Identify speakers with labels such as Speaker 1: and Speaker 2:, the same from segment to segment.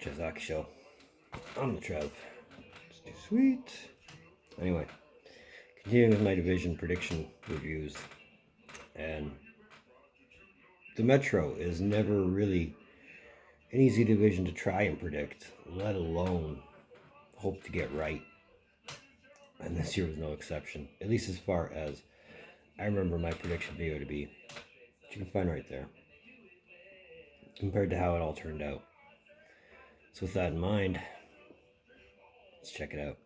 Speaker 1: Chazaki Show. I'm the Trev. It's too sweet. Anyway, continuing with my division prediction reviews, and the Metro is never really an easy division to try and predict, let alone hope to get right. And this year was no exception, at least as far as I remember my prediction video to be, which you can find right there, compared to how it all turned out. So with that in mind, let's check it out.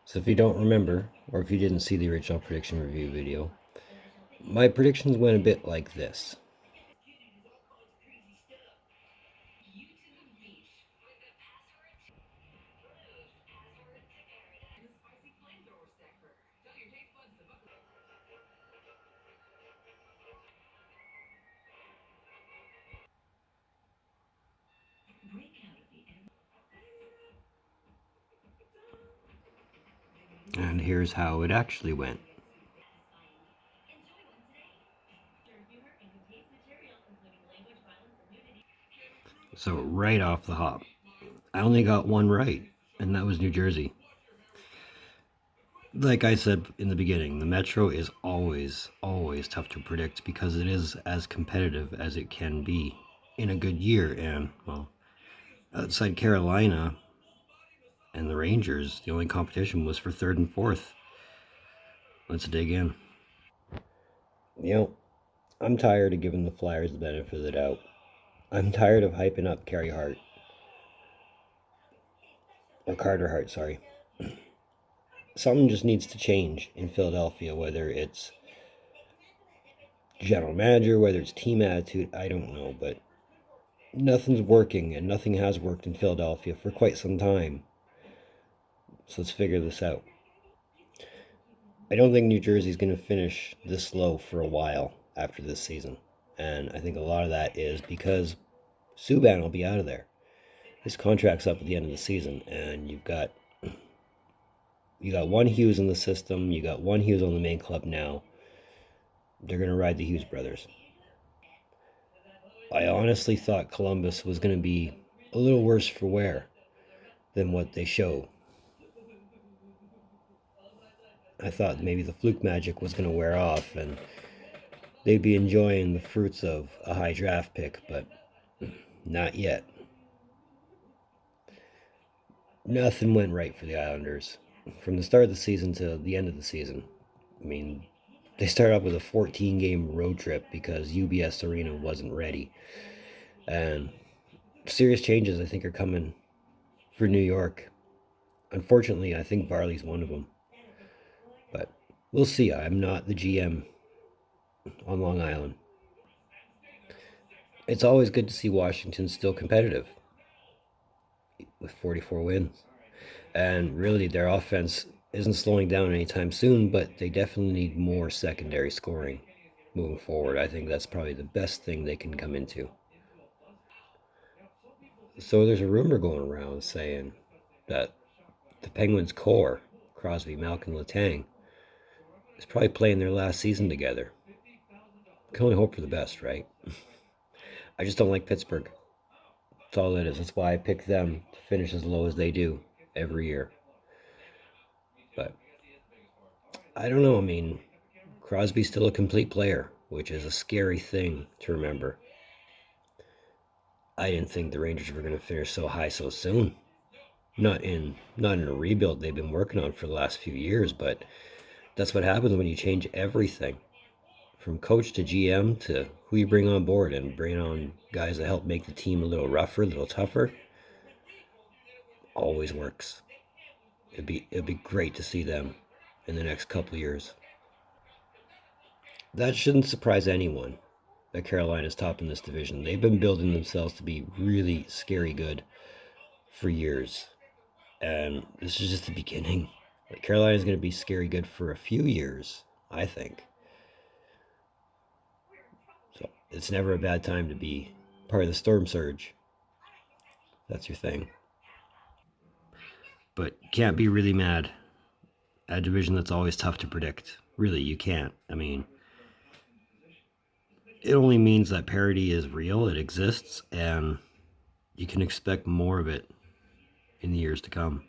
Speaker 1: So if you don't remember, or if you didn't see the original prediction review video, my predictions went a bit like this. And here's how it actually went. So right off the hop, I only got one right, and that was New Jersey. Like I said in the beginning, the Metro is always tough to predict because it is as competitive as it can be in a good year. And, well, outside Carolina and the Rangers, the only competition was for third and fourth. Let's dig in. You know, I'm tired of giving the Flyers the benefit of the doubt. I'm tired of hyping up Carter Hart, sorry. Something just needs to change in Philadelphia, whether it's general manager, whether it's team attitude, I don't know, but nothing's working, and nothing has worked in Philadelphia for quite some time. So let's figure this out. I don't think New Jersey's going to finish this low for a while after this season. And I think a lot of that is because Subban will be out of there. His contract's up at the end of the season, and you got one Hughes in the system, you got one Hughes on the main club now. They're going to ride the Hughes brothers. I honestly thought Columbus was going to be a little worse for wear than what they show. I thought maybe the fluke magic was going to wear off and they'd be enjoying the fruits of a high draft pick, but not yet. Nothing went right for the Islanders from the start of the season to the end of the season. I mean, they started off with a 14-game road trip because UBS Arena wasn't ready. And serious changes, I think, are coming for New York. Unfortunately, I think Varley's one of them. But we'll see. I'm not the GM on Long Island. It's always good to see Washington still competitive with 44 wins. And really, their offense isn't slowing down anytime soon, but they definitely need more secondary scoring moving forward. I think that's probably the best thing they can come into. So there's a rumor going around saying that the Penguins' core, Crosby, Malkin, Letang, is probably playing their last season together. Can only hope for the best, right? I just don't like Pittsburgh. That's all it is. That's why I pick them to finish as low as they do every year. But I don't know. I mean, Crosby's still a complete player, which is a scary thing to remember. I didn't think the Rangers were going to finish so high so soon. Not in a rebuild they've been working on for the last few years, but that's what happens when you change everything from coach to GM to who you bring on board and bring on guys that help make the team a little rougher, a little tougher. Always works. It'd be great to see them in the next couple of years. That shouldn't surprise anyone that Carolina's top in this division. They've been building themselves to be really scary good for years. And this is just the beginning. Like, Carolina's going to be scary good for a few years, I think. So it's never a bad time to be part of the storm surge. That's your thing. But you can't be really mad at a division that's always tough to predict. Really, you can't. I mean, it only means that parity is real, it exists, and you can expect more of it in the years to come.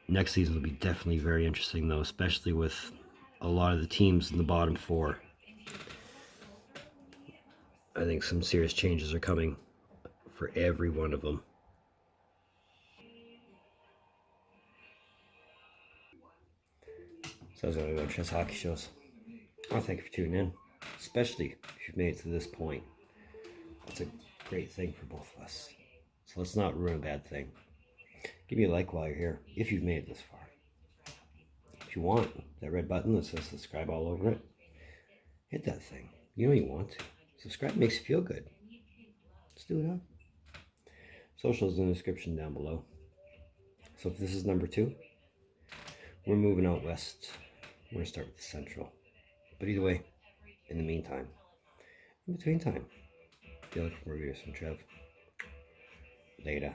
Speaker 1: Next season will be definitely very interesting, though, especially with a lot of the teams in the bottom four. I think some serious changes are coming for every one of them. So that's why I go to Trevs hockey shows. I thank you for tuning in, especially if you've made it to this point. That's a great thing for both of us. So let's not ruin a bad thing. Give me a like while you're here, if you've made it this far. If you want, that red button that says subscribe all over it, hit that thing. You know you want to. Subscribe makes you feel good. Let's do it, huh? Socials in the description down below. So if this is number 2, we're moving out west. We're going to start with the central. But either way, in the meantime, in between time, be looking for reviews from Trev. Later.